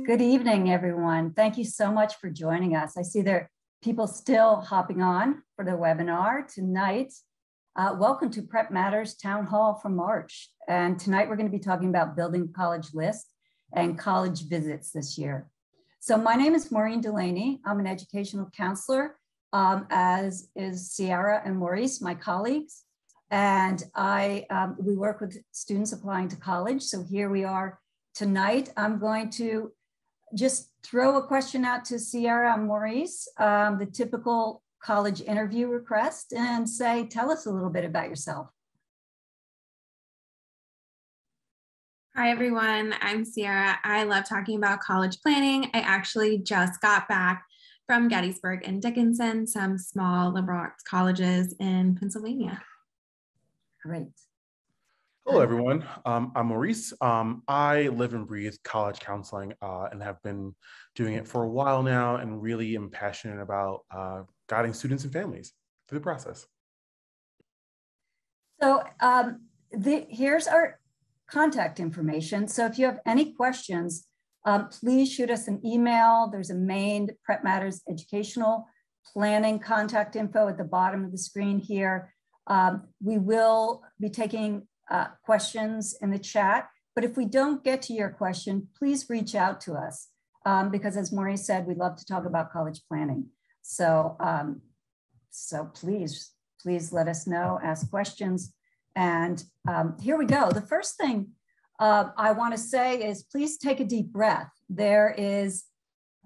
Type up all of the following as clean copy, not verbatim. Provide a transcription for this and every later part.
Good evening, everyone. Thank you so much for joining us. I see there are people still hopping on for the webinar tonight. Welcome to Prep Matters Town Hall for March. And tonight we're going to be talking about building college list and college visits this year. So my name is Maureen Delaney. I'm an educational counselor, as is Sierra and Maurice, my colleagues. And we work with students applying to college. So here we are tonight. I'm going to just throw a question out to Sierra and Maurice, the typical college interview request, and say, tell us a little bit about yourself. Hi, everyone. I'm Sierra. I love talking about college planning. I actually just got back from Gettysburg and Dickinson, some small liberal arts colleges in Pennsylvania. Great. Hello, everyone. I'm Maurice. I live and breathe college counseling and have been doing it for a while now, and really am passionate about guiding students and families through the process. So here's our contact information. So if you have any questions, please shoot us an email. There's a main Prep Matters educational planning contact info at the bottom of the screen here. We will be taking questions in the chat, but if we don't get to your question, please reach out to us because, as Maurice said, we love to talk about college planning. So, please let us know, ask questions. And here we go. The first thing I want to say is please take a deep breath. There is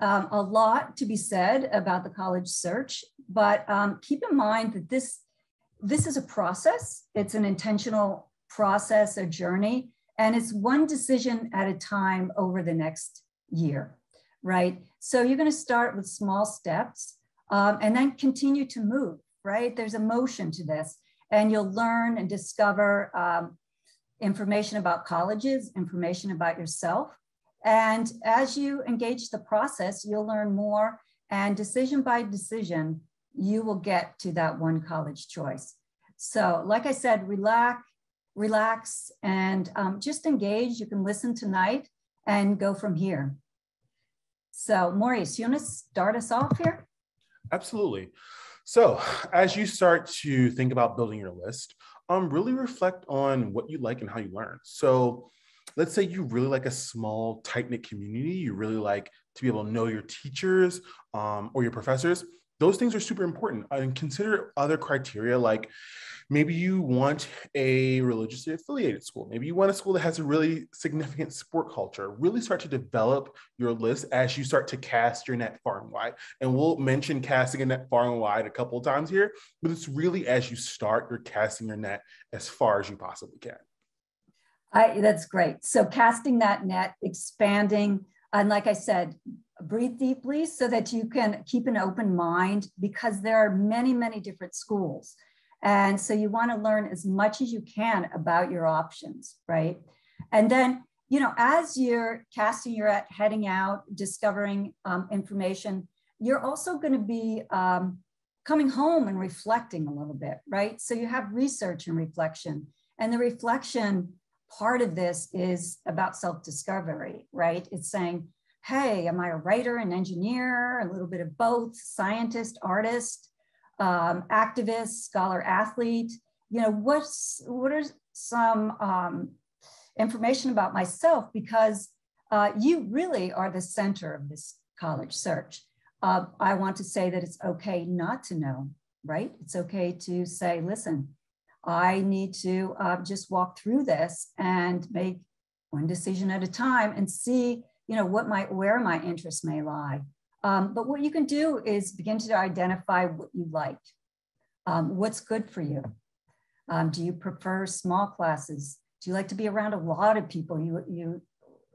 a lot to be said about the college search, but keep in mind that this is a process. It's an intentional process, a journey, and it's one decision at a time over the next year, right? So you're going to start with small steps and then continue to move, right? There's a motion to this, and you'll learn and discover information about colleges, information about yourself. And as you engage the process, you'll learn more, and decision by decision, you will get to that one college choice. So like I said, relax and just engage. You can listen tonight and go from here. So Maurice, you want to start us off here? Absolutely. So as you start to think about building your list, really reflect on what you like and how you learn. So let's say you really like a small, tight-knit community. You really like to be able to know your teachers or your professors. Those things are super important. And consider other criteria, like maybe you want a religiously affiliated school. Maybe you want a school that has a really significant sport culture. Really start to develop your list as you start to cast your net far and wide. And we'll mention casting a net far and wide a couple of times here, but it's really as you start, you're casting your net as far as you possibly can. That's great. So casting that net, expanding, and like I said, breathe deeply so that you can keep an open mind, because there are many, many different schools. And so you want to learn as much as you can about your options, right? And then, you know, as you're casting your net, heading out, discovering information, you're also going to be coming home and reflecting a little bit, right? So you have research and reflection. And the reflection part of this is about self-discovery, right? It's saying, hey, am I a writer, an engineer, a little bit of both, scientist, artist, activist, scholar, athlete? You know, what are some information about myself? Because you really are the center of this college search. I want to say that it's okay not to know, right? It's okay to say, listen, I need to just walk through this and make one decision at a time and see, you know, where my interests may lie. But what you can do is begin to identify what you like. What's good for you? Do you prefer small classes? Do you like to be around a lot of people? You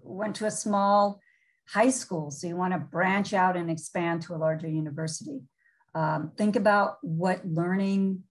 went to a small high school, so you want to branch out and expand to a larger university. Think about what learning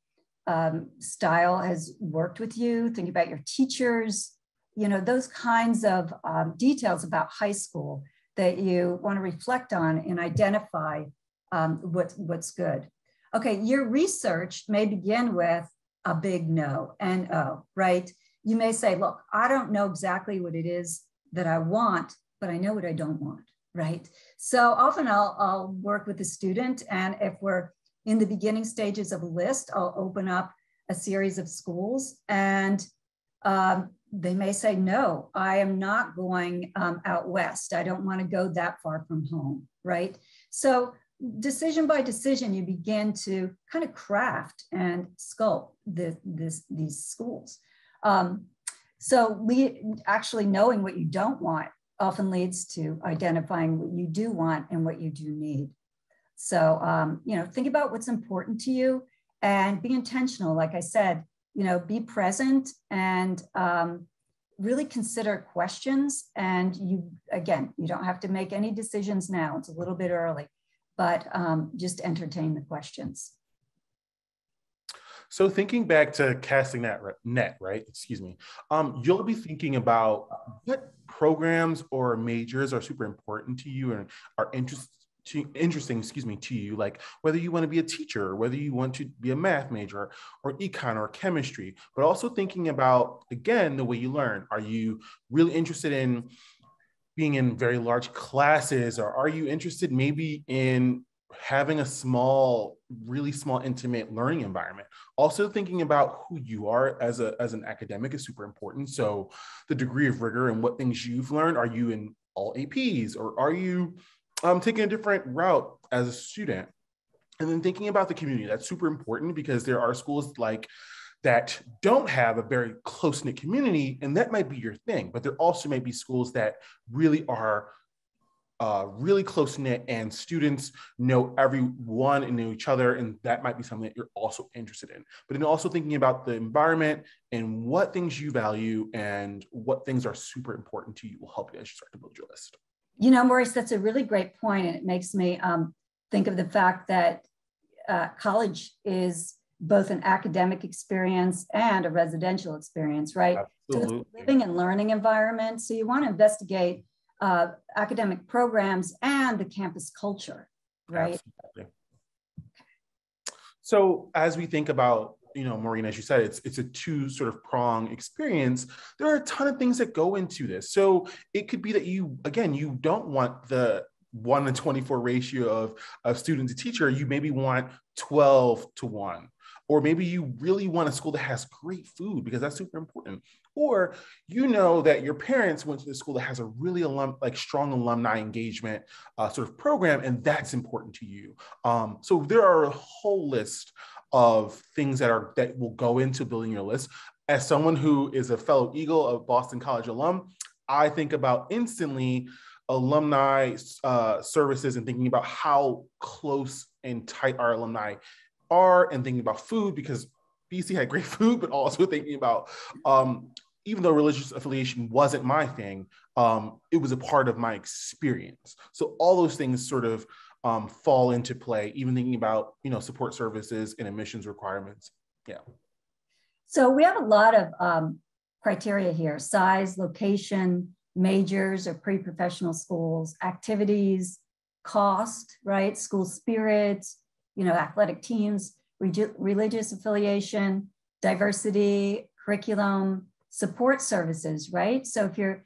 style has worked with you. Think about your teachers, you know, those kinds of details about high school that you want to reflect on and identify what's good. Okay, your research may begin with a big no, N-O, right? You may say, look, I don't know exactly what it is that I want, but I know what I don't want, right? So often I'll work with the student, and if we're in the beginning stages of a list, I'll open up a series of schools, and they may say, no, I am not going out west. I don't want to go that far from home, right? So decision by decision, you begin to kind of craft and sculpt these schools. So we actually knowing what you don't want often leads to identifying what you do want and what you do need. So, think about what's important to you and be intentional. Like I said, be present and really consider questions. And you don't have to make any decisions now. It's a little bit early, but just entertain the questions. So thinking back to casting that net, right? Excuse me. You'll be thinking about what programs or majors are super important to you and are interesting to you, like whether you want to be a teacher, or whether you want to be a math major or econ or chemistry, but also thinking about, again, the way you learn. Are you really interested in being in very large classes, or are you interested maybe in having a really small, intimate learning environment? Also thinking about who you are as an academic is super important. So the degree of rigor and what things you've learned, are you in all APs, or are you taking a different route as a student? And then thinking about the community, that's super important, because there are schools that don't have a very close-knit community, and that might be your thing, but there also may be schools that really are really close-knit and students know everyone and know each other, and that might be something that you're also interested in. But then also thinking about the environment and what things you value and what things are super important to you will help you as you start to build your list. Maurice, that's a really great point, and it makes me think of the fact that college is both an academic experience and a residential experience, right? Absolutely. So it's a living and learning environment. So you want to investigate academic programs and the campus culture, right? Absolutely. So as we think about, Maureen, as you said, it's a two sort of prong experience. There are a ton of things that go into this. So it could be that you don't want the 1:24 ratio of student to teacher. You maybe want 12:1. Or maybe you really want a school that has great food, because that's super important. Or that your parents went to the school that has a really strong alumni engagement sort of program, and that's important to you. So there are a whole list of things that will go into building your list. As someone who is a fellow Eagle of Boston College alum, I think about instantly alumni services and thinking about how close and tight our alumni are, and thinking about food, because BC had great food, but also thinking about, even though religious affiliation wasn't my thing, it was a part of my experience. So all those things sort of fall into play, even thinking about, support services and admissions requirements. Yeah. So we have a lot of criteria here: size, location, majors or pre-professional schools, activities, cost, right? School spirit, athletic teams, religious affiliation, diversity, curriculum, support services, right? So if you're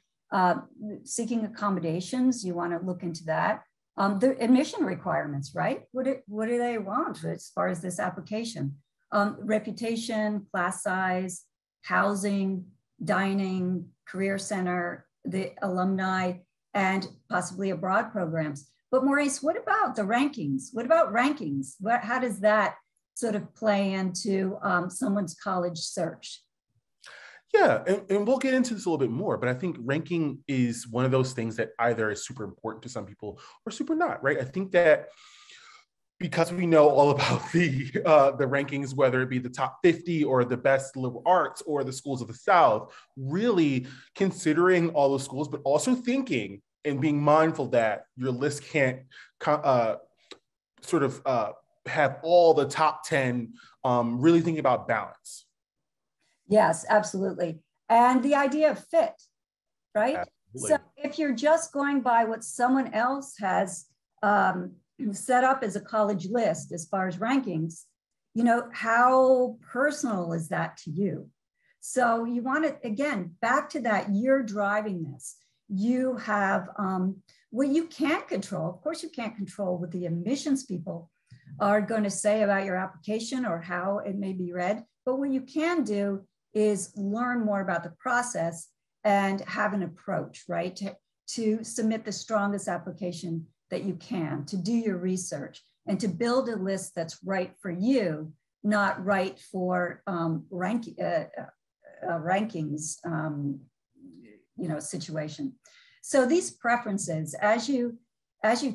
seeking accommodations, you want to look into that. The admission requirements, right? What do they want as far as this application? Reputation, class size, housing, dining, career center, the alumni, and possibly abroad programs. But Maurice, what about the rankings? What about rankings? How does that sort of play into someone's college search? Yeah, and we'll get into this a little bit more, but I think ranking is one of those things that either is super important to some people or super not, right? I think that because we know all about the rankings, whether it be the top 50 or the best liberal arts or the schools of the South, really considering all those schools, but also thinking and being mindful that your list can't have all the top 10, really thinking about balance. Yes, absolutely. And the idea of fit, right? Absolutely. So if you're just going by what someone else has set up as a college list as far as rankings, how personal is that to you? So you want to, again, back to that, you're driving this. you have what you can't control. Of course, you can't control what the admissions people are going to say about your application or how it may be read. But what you can do is learn more about the process and have an approach, right? To submit the strongest application that you can, to do your research and to build a list that's right for you, not right for rankings, situation. So these preferences, as you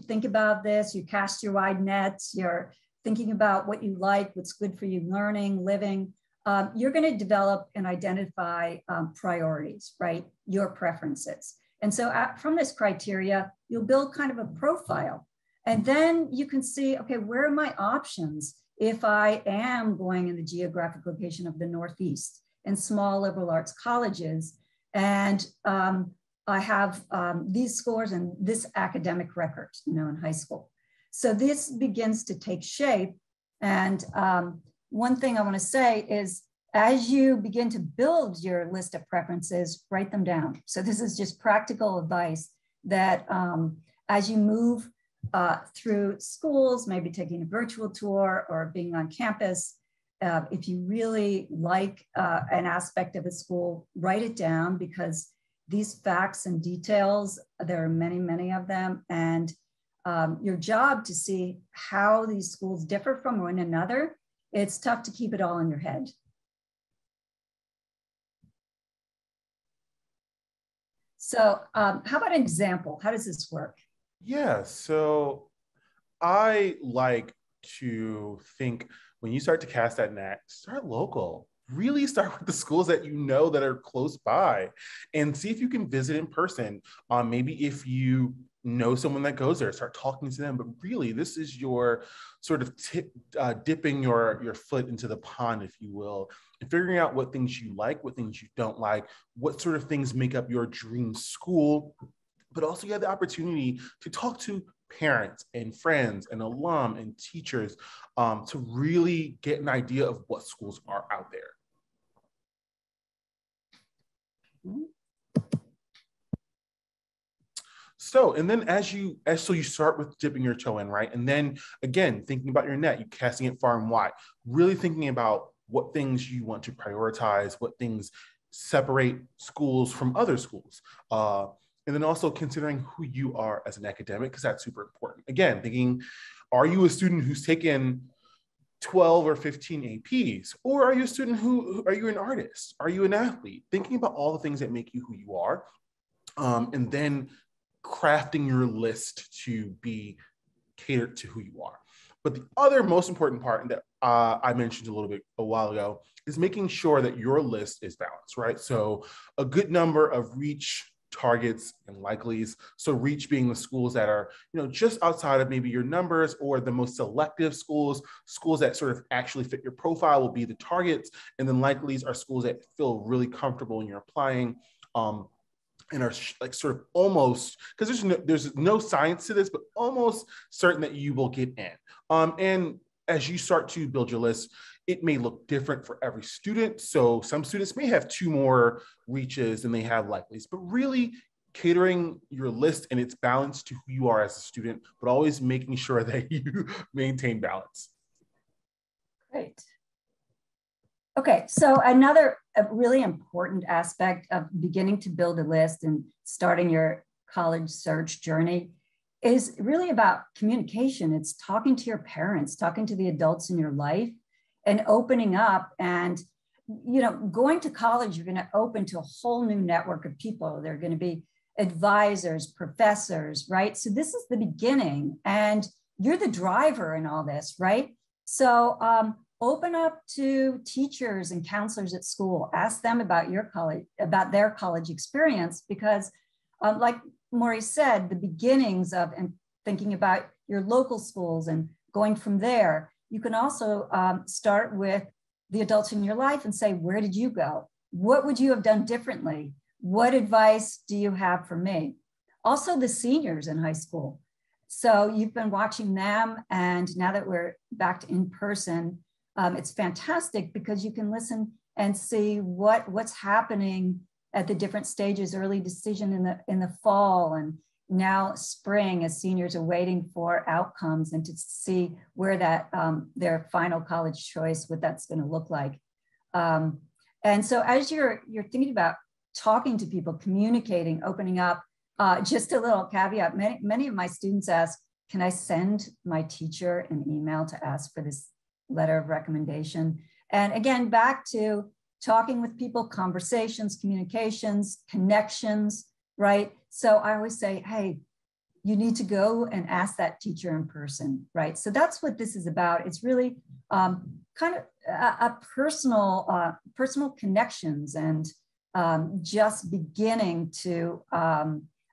think about this, you cast your wide nets, you're thinking about what you like, what's good for you, learning, living, you're going to develop and identify priorities, right? Your preferences. And so from this criteria, you'll build kind of a profile. And then you can see, okay, where are my options if I am going in the geographic location of the Northeast and small liberal arts colleges, and I have these scores and this academic record, in high school. So this begins to take shape. And one thing I want to say is, as you begin to build your list of preferences, write them down. So this is just practical advice that as you move through schools, maybe taking a virtual tour or being on campus, if you really like an aspect of a school, write it down, because these facts and details, there are many, many of them. And your job to see how these schools differ from one another, it's tough to keep it all in your head. So how about an example? How does this work? Yeah, so I like to think when you start to cast that net, start local. Really start with the schools that that are close by, and see if you can visit in person. Maybe if you know someone that goes there, start talking to them. But really, this is your sort of dipping your foot into the pond, if you will, and figuring out what things you like, what things you don't like, what sort of things make up your dream school. But also you have the opportunity to talk to parents and friends and alum and teachers to really get an idea of what schools are out there. So, and then so you start with dipping your toe in, right? And then again, thinking about your net, you casting it far and wide, really thinking about what things you want to prioritize, what things separate schools from other schools. And then also considering who you are as an academic, because that's super important. Again, thinking, are you a student who's taken 12 or 15 APs? Or are you a student are you an artist? Are you an athlete? Thinking about all the things that make you who you are, and then crafting your list to be catered to who you are. But the other most important part that I mentioned a while ago is making sure that your list is balanced, right? So a good number of reach, targets, and likelies. So reach being the schools that are, just outside of maybe your numbers, or the most selective schools that sort of actually fit your profile will be the targets. And then likelies are schools that feel really comfortable when you're applying, and are like sort of almost, because there's no science to this, but almost certain that you will get in. And as you start to build your list, it may look different for every student. So some students may have 2 more reaches than they have likelies, but really catering your list and its balance to who you are as a student, but always making sure that you maintain balance. Great. Okay, so another really important aspect of beginning to build a list and starting your college search journey is really about communication. It's talking to your parents, talking to the adults in your life, and opening up. And going to college, you're going to open to a whole new network of people. They're going to be advisors, professors, right? So this is the beginning, and you're the driver in all this, right? So open up to teachers and counselors at school. Ask them about their college experience, because like Maurice said, the beginnings of and thinking about your local schools and going from there. You can also start with the adults in your life and say, where did you go? What would you have done differently? What advice do you have for me? Also the seniors in high school. So you've been watching them, and now that we're back to in person, it's fantastic because you can listen and see what's happening at the different stages, early decision in the fall, and now spring, as seniors are waiting for outcomes and to see where that their final college choice, what that's going to look like. And so as you're thinking about talking to people, communicating, opening up, just a little caveat, many of my students ask, can I send my teacher an email to ask for this letter of recommendation? And again, back to talking with people, conversations, communications, connections, right? So I always say, hey, you need to go and ask that teacher in person, right? So that's what this is about. It's really kind of a personal connections and just beginning to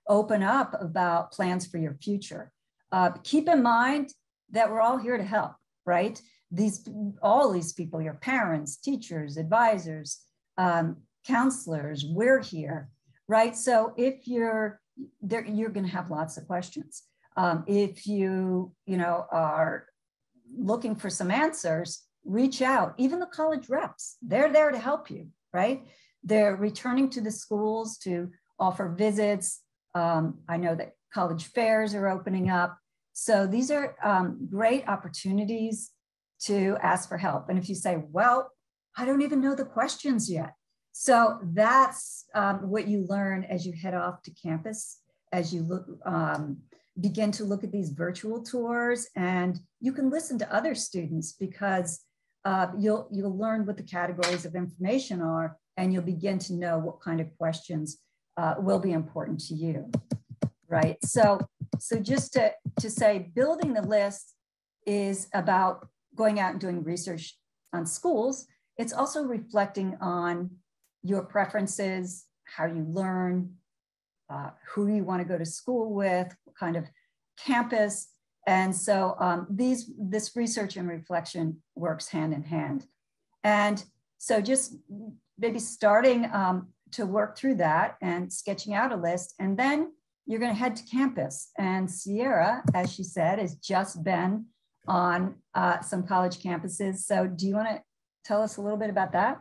open up about plans for your future. Keep in mind that we're all here to help, right? All these people, your parents, teachers, advisors, counselors, we're here, right? So if you're there, you're going to have lots of questions. If you are looking for some answers, reach out. Even the college reps, they're there to help you, right? They're returning to the schools to offer visits. I know that college fairs are opening up. So these are great opportunities to ask for help. And if you say, well, I don't even know the questions yet. So that's what you learn as you head off to campus, as you look, begin to look at these virtual tours, and you can listen to other students because you'll learn what the categories of information are, and you'll begin to know what kind of questions will be important to you, right? So just to say, building the list is about going out and doing research on schools. It's also reflecting on your preferences, how you learn, who you want to go to school with, what kind of campus. And so this research and reflection works hand in hand. And so just maybe starting to work through that and sketching out a list, and then you're going to head to campus. And Sierra, as she said, has just been on some college campuses. So do you want to tell us a little bit about that?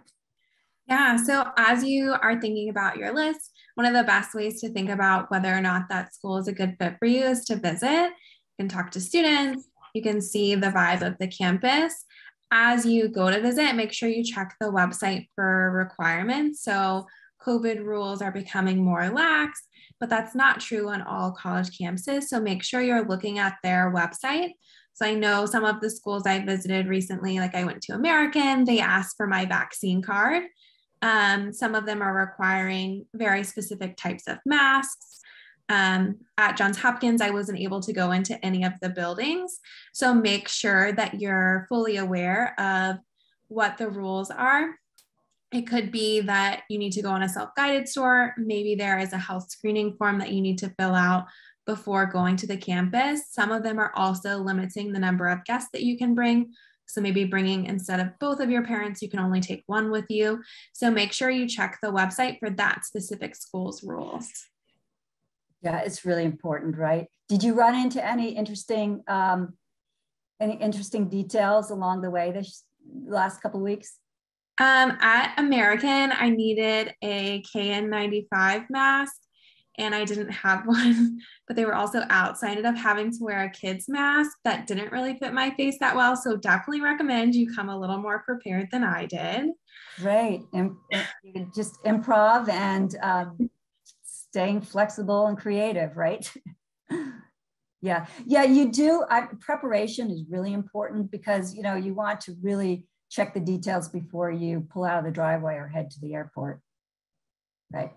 Yeah, so as you are thinking about your list, one of the best ways to think about whether or not that school is a good fit for you is to visit. You can talk to students, you can see the vibe of the campus. As you go to visit, make sure you check the website for requirements. So COVID rules are becoming more lax, but that's not true on all college campuses. So make sure you're looking at their website. So I know some of the schools I visited recently, like I went to American, they asked for my vaccine card. Some of them are requiring very specific types of masks. At Johns Hopkins, I wasn't able to go into any of the buildings. So make sure that you're fully aware of what the rules are. It could be that you need to go on a self-guided tour. Maybe there is a health screening form that you need to fill out before going to the campus. Some of them are also limiting the number of guests that you can bring. So maybe bringing, instead of both of your parents, you can only take one with you. So make sure you check the website for that specific school's rules. Yeah, it's really important, right? Did you run into any interesting details along the way this last couple of weeks? At American, I needed a KN95 mask and I didn't have one, but they were also out. So I ended up having to wear a kid's mask that didn't really fit my face that well. So definitely recommend you come a little more prepared than I did. Great. And just improv and staying flexible and creative, right? Yeah, you do. Preparation is really important because, you want to really check the details before you pull out of the driveway or head to the airport, right?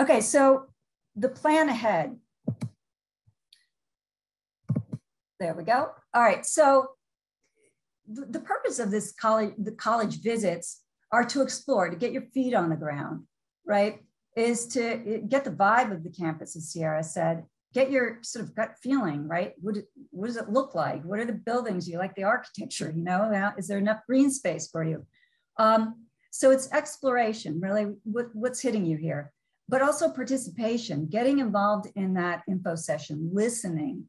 Okay, so the plan ahead. There we go. All right, so the purpose of the college visits are to explore, to get your feet on the ground, right? Is to get the vibe of the campus, as Sierra said, get your sort of gut feeling, right? What does it look like? What are the buildings? You like the architecture, is there enough green space for you? So it's exploration, really, what's hitting you here, but also participation, getting involved in that info session, listening,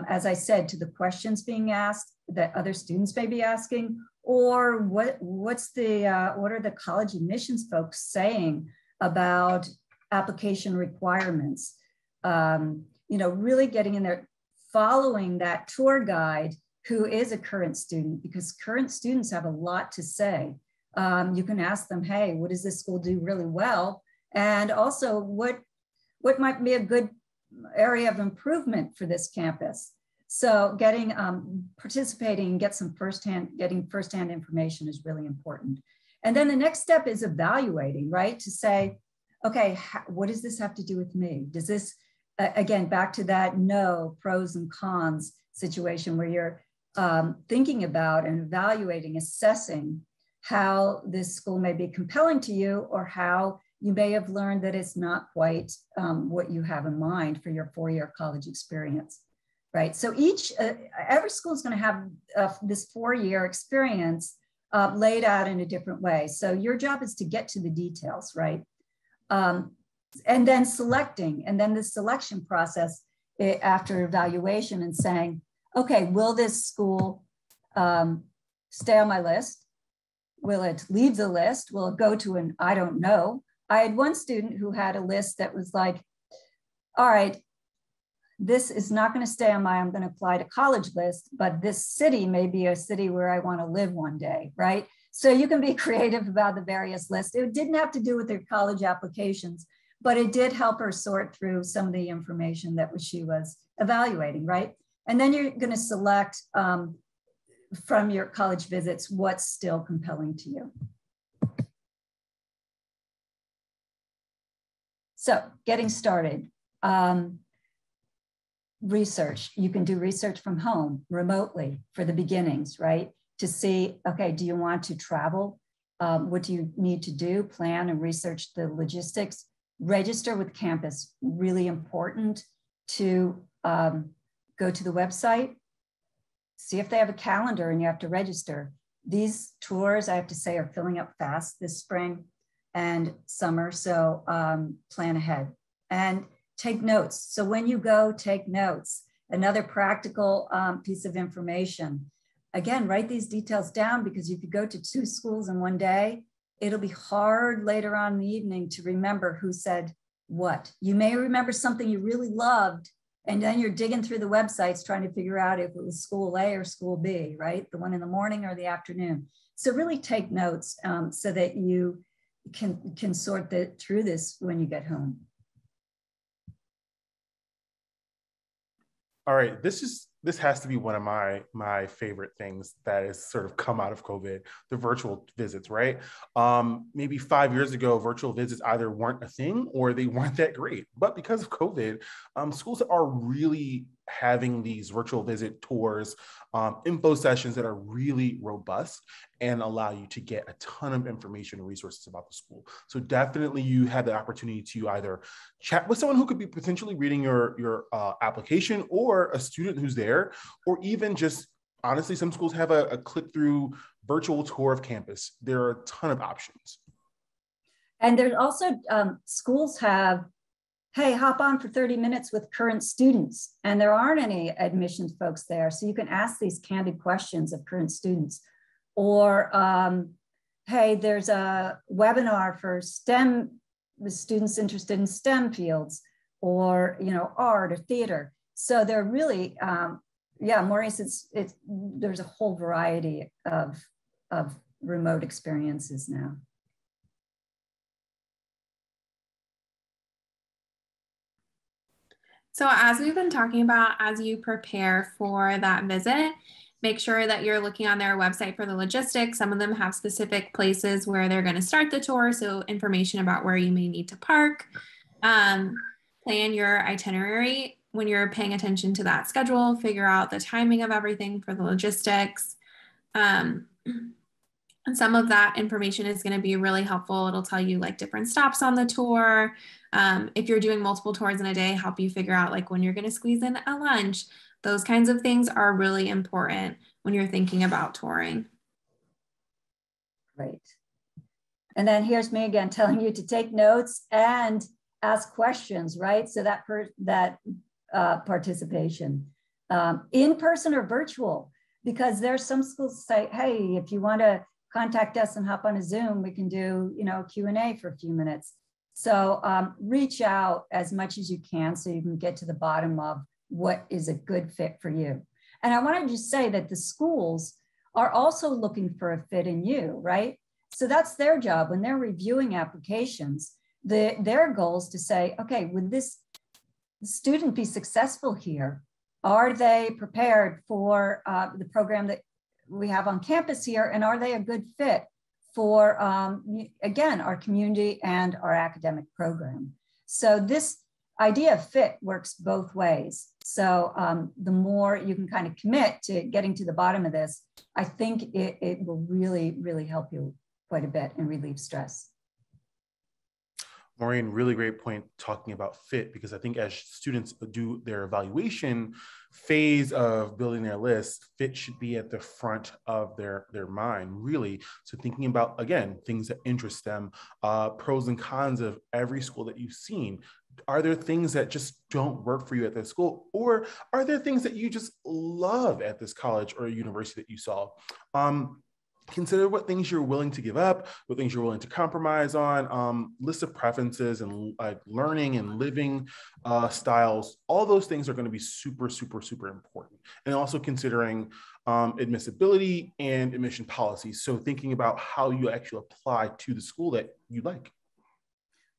as I said, to the questions being asked that other students may be asking, or what are the college admissions folks saying about application requirements, really getting in there, following that tour guide who is a current student, because current students have a lot to say. You can ask them, hey, what does this school do really well? And also what might be a good area of improvement for this campus? So getting, participating, getting firsthand information is really important. And then the next step is evaluating, right? To say, okay, what does this have to do with me? Does this, again, back to that pros and cons situation where you're thinking about and evaluating, assessing how this school may be compelling to you, or how you may have learned that it's not quite what you have in mind for your 4-year college experience, right? So every school is going to have this 4-year experience laid out in a different way. So your job is to get to the details, right? And then selecting, and then the selection process after evaluation and saying, okay, will this school stay on my list? Will it leave the list? Will it go to an I don't know? I had one student who had a list that was like, all right, this is not going to stay on I'm going to apply to college list, but this city may be a city where I want to live one day, right? So you can be creative about the various lists. It didn't have to do with their college applications, but it did help her sort through some of the information that she was evaluating, right? And then you're going to select from your college visits what's still compelling to you. So getting started. Research. You can do research from home, remotely, for the beginnings, right? To see, okay, do you want to travel? What do you need to do? Plan and research the logistics. Register with campus, really important to go to the website, see if they have a calendar and you have to register. These tours, I have to say, are filling up fast this spring and summer, so plan ahead. And take notes. So when you go, take notes. Another practical piece of information. Again, write these details down, because you could go to 2 schools in one day. It'll be hard later on in the evening to remember who said what. You may remember something you really loved, and then you're digging through the websites trying to figure out if it was school A or school B, right? The one in the morning or the afternoon. So really take notes so that you can sort through this when you get home. All right, this has to be one of my favorite things that has sort of come out of COVID, the virtual visits, right? Maybe 5 years ago, virtual visits either weren't a thing or they weren't that great. But because of COVID, schools are really having these virtual visit tours, info sessions that are really robust and allow you to get a ton of information and resources about the school. So definitely you have the opportunity to either chat with someone who could be potentially reading your application, or a student who's there, or even just, honestly, some schools have a click-through virtual tour of campus. There are a ton of options. And there's also, schools have, hey, hop on for 30 minutes with current students, and there aren't any admissions folks there. So you can ask these candid questions of current students. Or, hey, there's a webinar for STEM, the students interested in STEM fields, or, art or theater. So they're really, Maurice, there's a whole variety of remote experiences now. So as we've been talking about, as you prepare for that visit, make sure that you're looking on their website for the logistics. Some of them have specific places where they're going to start the tour, so information about where you may need to park. Plan your itinerary when you're paying attention to that schedule. Figure out the timing of everything for the logistics. And some of that information is going to be really helpful. It'll tell you like different stops on the tour. If you're doing multiple tours in a day, help you figure out like when you're going to squeeze in a lunch. Those kinds of things are really important when you're thinking about touring. Great. And then here's me again telling you to take notes and ask questions, right? So that participation, in person or virtual, because there's some schools say, hey, if you want to contact us and hop on a Zoom, we can do, Q&A for a few minutes. So reach out as much as you can so you can get to the bottom of what is a good fit for you. And I want to just say that the schools are also looking for a fit in you, right? So that's their job when they're reviewing applications. Their goal is to say, okay, would this student be successful here? Are they prepared for the program that we have on campus here? And are they a good fit for, again, our community and our academic program? So this idea of fit works both ways. So the more you can kind of commit to getting to the bottom of this, I think it will really, really help you quite a bit and relieve stress. Maureen, really great point talking about fit, because I think as students do their evaluation phase of building their list, fit should be at the front of their mind, really. So thinking about, again, things that interest them, pros and cons of every school that you've seen. Are there things that just don't work for you at this school? Or are there things that you just love at this college or university that you saw? Consider what things you're willing to give up, what things you're willing to compromise on, list of preferences and learning and living styles. All those things are going to be super, super, super important. And also considering admissibility and admission policies. So thinking about how you actually apply to the school that you like.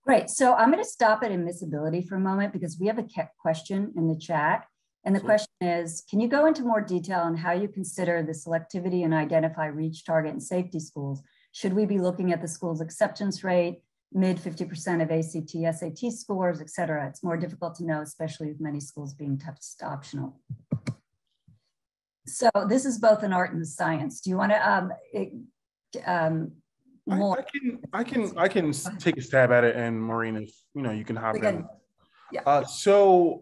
Great. So I'm going to stop at admissibility for a moment because we have a question in the chat. And the question is, can you go into more detail on how you consider the selectivity and identify reach, target, and safety schools? Should we be looking at the school's acceptance rate, mid 50% of ACT, SAT scores, et cetera? It's more difficult to know, especially with many schools being test optional. So this is both an art and a science. Do you want to more? I can take a stab at it, and Maureen, if you can hop in. Yeah. So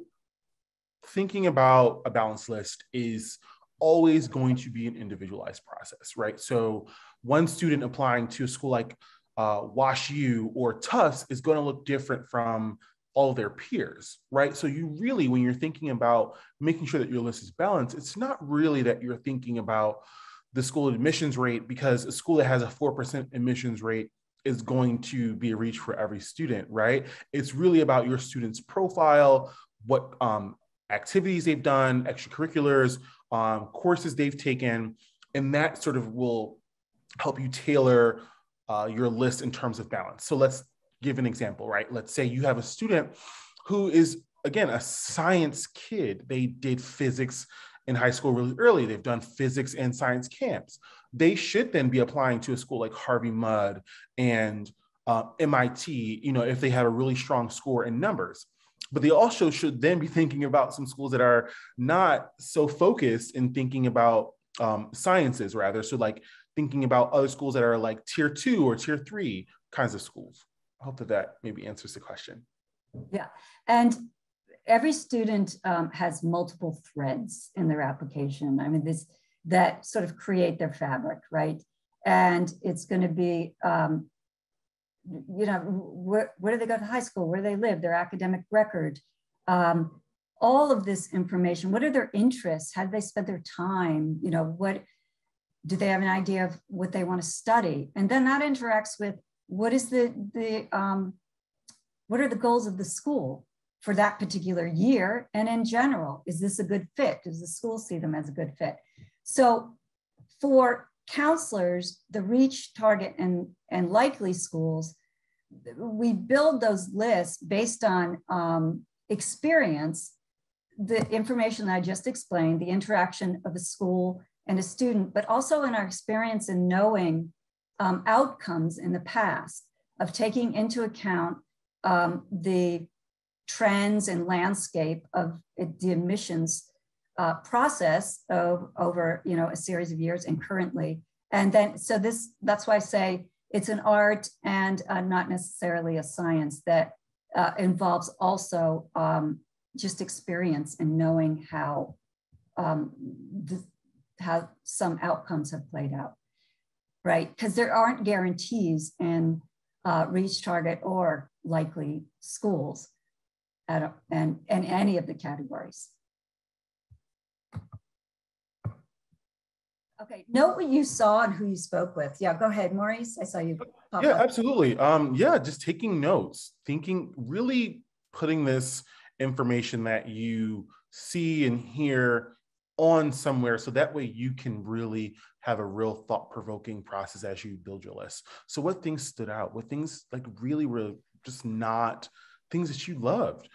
thinking about a balanced list is always going to be an individualized process, right? So one student applying to a school like Wash U or Tufts is going to look different from all their peers, right? So you really, when you're thinking about making sure that your list is balanced, it's not really that you're thinking about the school admissions rate, because a school that has a 4% admissions rate is going to be a reach for every student, right? It's really about your student's profile, what activities they've done, extracurriculars, courses they've taken, and that sort of will help you tailor your list in terms of balance. So let's give an example, right? Let's say you have a student who is, again, a science kid. They did physics in high school really early. They've done physics and science camps. They should then be applying to a school like Harvey Mudd and MIT, if they have a really strong score in numbers. But they also should then be thinking about some schools that are not so focused in thinking about sciences, rather. So like thinking about other schools that are like tier 2 or tier 3 kinds of schools. I hope that maybe answers the question. Yeah, and every student has multiple threads in their application. I mean, that sort of create their fabric, right? And it's going to be, where do they go to high school? Where do they live? Their academic record, all of this information. What are their interests? How do they spend their time? What do they have an idea of what they want to study? And then that interacts with what is what are the goals of the school for that particular year? And in general, is this a good fit? Does the school see them as a good fit? So for counselors, the reach, target, and likely schools, we build those lists based on experience, the information that I just explained, the interaction of a school and a student, but also in our experience in knowing outcomes in the past, of taking into account the trends and landscape of the admissions process over a series of years and currently. And then, so that's why I say it's an art and not necessarily a science that involves also just experience and knowing how some outcomes have played out, right? Because there aren't guarantees in reach, target, or likely schools and any of the categories. Okay, note what you saw and who you spoke with. Yeah, go ahead, Maurice. I saw you pop Yeah, up. absolutely. Yeah, just taking notes, thinking, really putting this information that you see and hear on somewhere, so that way you can really have a real thought-provoking process as you build your list. So what things stood out? What things like really were just not things that you loved?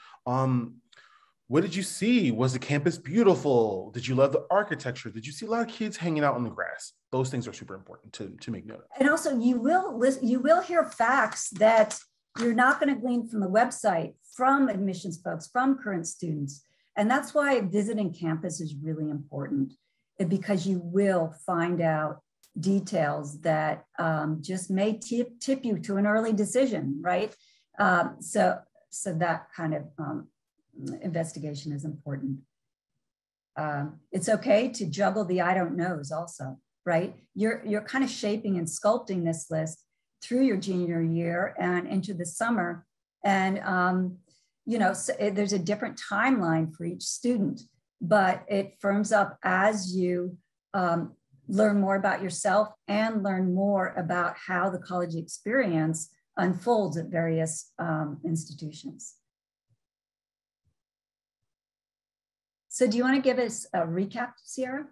What did you see? Was the campus beautiful? Did you love the architecture? Did you see a lot of kids hanging out on the grass? Those things are super important to make note of. And also you will hear facts that you're not going to glean from the website, from admissions folks, from current students. And that's why visiting campus is really important, because you will find out details that just may tip you to an early decision, right? So that kind of investigation is important. It's okay to juggle the I don't knows also, right? You're kind of shaping and sculpting this list through your junior year and into the summer. And, you know, so there's a different timeline for each student, but it firms up as you learn more about yourself and learn more about how the college experience unfolds at various institutions. So do you want to give us a recap, Sierra?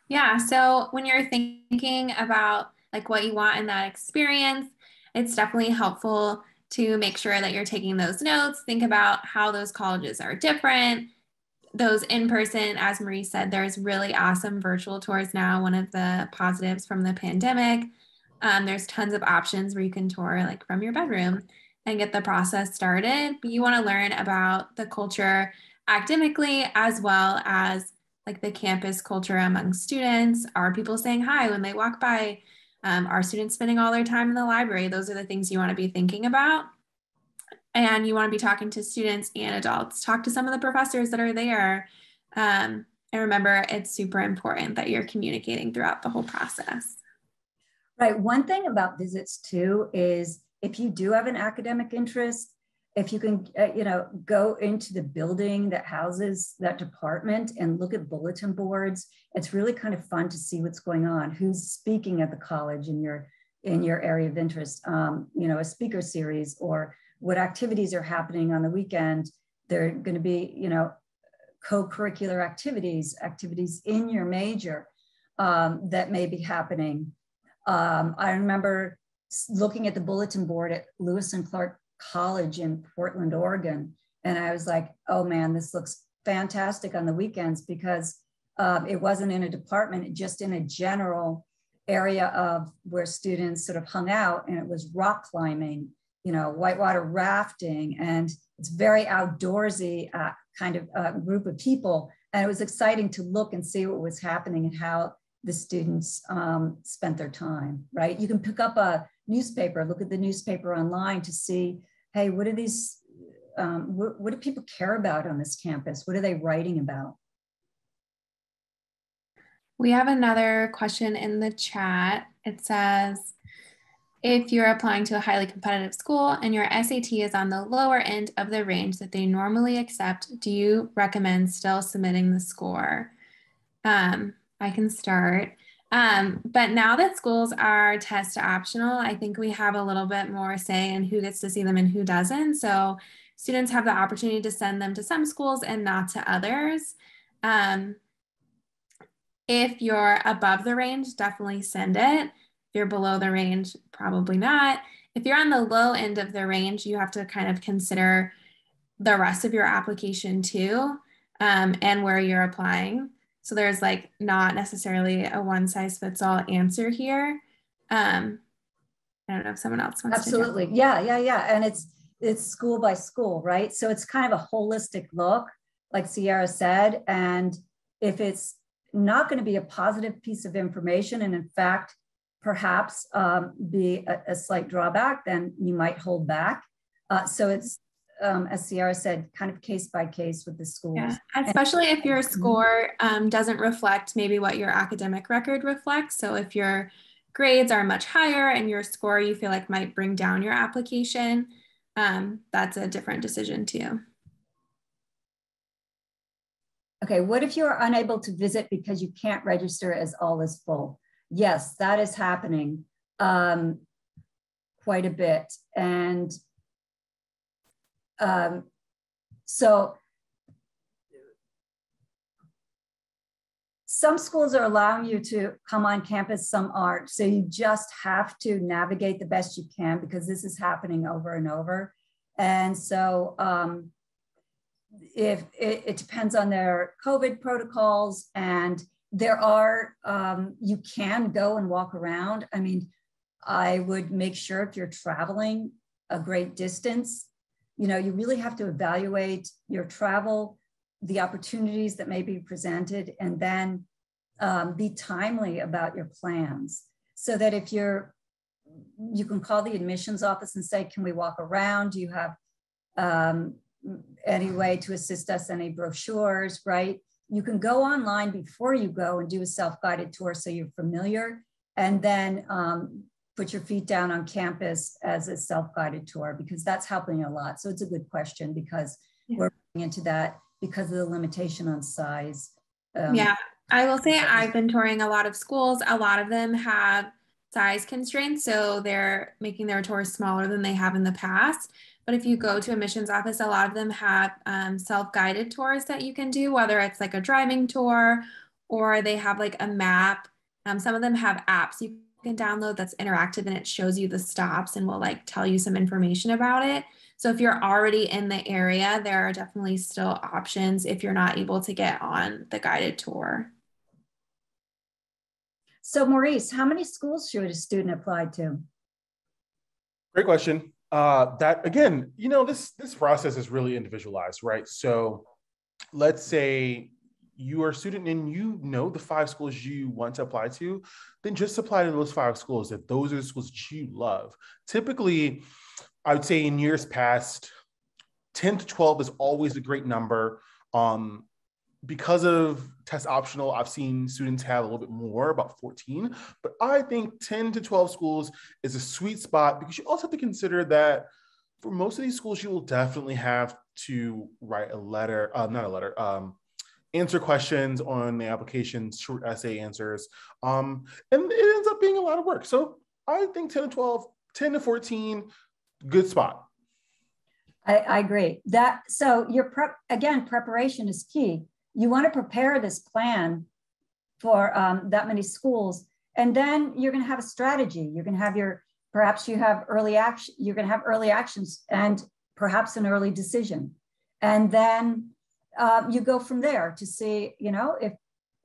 Yeah, so when you're thinking about like what you want in that experience, it's definitely helpful to make sure that you're taking those notes. Think about how those colleges are different. Those in person, as Marie said, there's really awesome virtual tours now, one of the positives from the pandemic. There's tons of options where you can tour like from your bedroom and get the process started. But you want to learn about the culture academically, as well as like the campus culture among students. Are people saying hi when they walk by? Are students spending all their time in the library? Those are the things you want to be thinking about. And you want to be talking to students and adults. Talk to some of the professors that are there. And remember, it's super important that you're communicating throughout the whole process. Right. One thing about visits too is if you do have an academic interest, if you can, you know, go into the building that houses that department and look at bulletin boards, it's really kind of fun to see what's going on, who's speaking at the college in your area of interest, you know, a speaker series, or what activities are happening on the weekend. They're going to be, you know, co-curricular activities in your major that may be happening. I remember looking at the bulletin board at Lewis and Clark College in Portland, Oregon, and I was like, oh man, this looks fantastic on the weekends, because it wasn't in a department, just in a general area of where students sort of hung out, and it was rock climbing, you know, whitewater rafting, and it's very outdoorsy kind of group of people. And it was exciting to look and see what was happening and how the students spent their time, right? You can pick up a newspaper, look at the newspaper online to see, hey, what are these, what do people care about on this campus? What are they writing about? We have another question in the chat. It says, if you're applying to a highly competitive school and your SAT is on the lower end of the range that they normally accept, do you recommend still submitting the score? I can start. But now that schools are test optional, I think we have a little bit more say in who gets to see them and who doesn't. So students have the opportunity to send them to some schools and not to others. If you're above the range, definitely send it. If you're below the range, probably not. If you're on the low end of the range, you have to kind of consider the rest of your application too, and where you're applying. So there's like not necessarily a one size fits all answer here. I don't know if someone else wants to. Absolutely. Yeah. And it's school by school, right? So it's kind of a holistic look, like Sierra said. And if it's not going to be a positive piece of information, and in fact, perhaps be a slight drawback, then you might hold back. So it's, as Sierra said, kind of case by case with the schools. Yeah, especially if your score doesn't reflect maybe what your academic record reflects. So if your grades are much higher and your score you feel like might bring down your application, that's a different decision too. Okay, what if you are unable to visit because you can't register as all is full? Yes, that is happening quite a bit. And so some schools are allowing you to come on campus, some aren't. So you just have to navigate the best you can, because this is happening over and over. And so if it depends on their COVID protocols, and there are, you can go and walk around. I mean, I would make sure if you're traveling a great distance, you know, you really have to evaluate your travel, the opportunities that may be presented, and then be timely about your plans, so that if you can call the admissions office and say, can we walk around? Do you have any way to assist us, any brochures, right? You can go online before you go and do a self-guided tour so you're familiar, and then put your feet down on campus as a self-guided tour, because that's helping a lot. So it's a good question, because we're going into that because of the limitation on size. Yeah, I will say I've been touring a lot of schools. A lot of them have size constraints, so they're making their tours smaller than they have in the past. But if you go to a admissions office, a lot of them have self-guided tours that you can do, whether it's like a driving tour or they have like a map. Some of them have apps you can download that's interactive, and it shows you the stops and will like tell you some information about it. So if you're already in the area, there are definitely still options if you're not able to get on the guided tour. So Maurice, how many schools should a student apply to? Great question. That again, you know, this process is really individualized, right? So let's say you are a student and you know the 5 schools you want to apply to, then just apply to those 5 schools if those are the schools that you love. Typically, I would say in years past, 10 to 12 is always a great number. Because of test optional, I've seen students have a little bit more, about 14, but I think 10 to 12 schools is a sweet spot, because you also have to consider that for most of these schools, you will definitely have to write a letter, answer questions on the application, short essay answers, and it ends up being a lot of work. So I think 10 to 12, 10 to 14, good spot. I agree. So your preparation is key. You want to prepare this plan for that many schools, and then you're going to have a strategy. You're going to have perhaps you have early action. You're going to have early actions and perhaps an early decision, and then you go from there to see, you know, if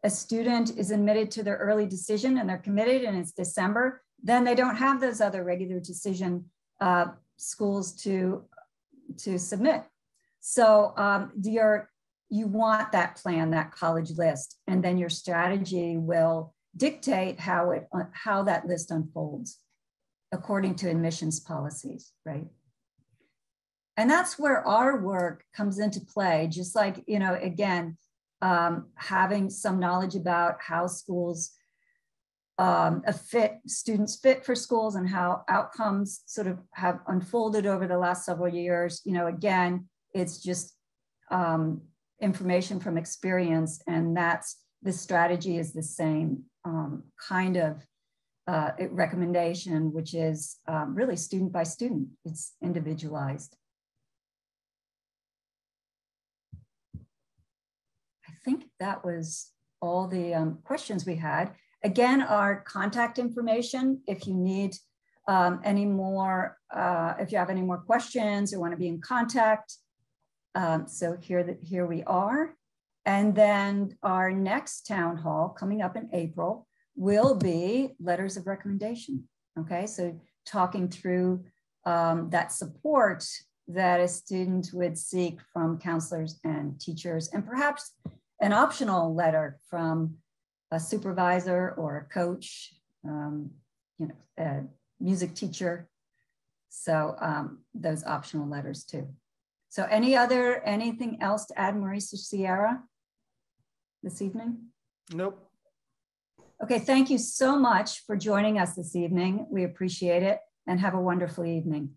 a student is admitted to their early decision and they're committed and it's December, then they don't have those other regular decision schools to submit. So you want that plan, that college list, and then your strategy will dictate how that list unfolds according to admissions policies, right? And that's where our work comes into play, just like, you know, again, having some knowledge about how schools students fit for schools and how outcomes sort of have unfolded over the last several years. You know, again, it's just information from experience, and the strategy is the same kind of recommendation, which is really student by student. It's individualized. I think that was all the questions we had. Again, our contact information, if you need any more, if you have any more questions or want to be in contact. So here we are. And then our next town hall coming up in April will be letters of recommendation. Okay, so talking through that support that a student would seek from counselors and teachers, and perhaps an optional letter from a supervisor or a coach, you know, a music teacher. So those optional letters too. So anything else to add, Maurice or Sierra, this evening? Nope. Okay, thank you so much for joining us this evening. We appreciate it, and have a wonderful evening.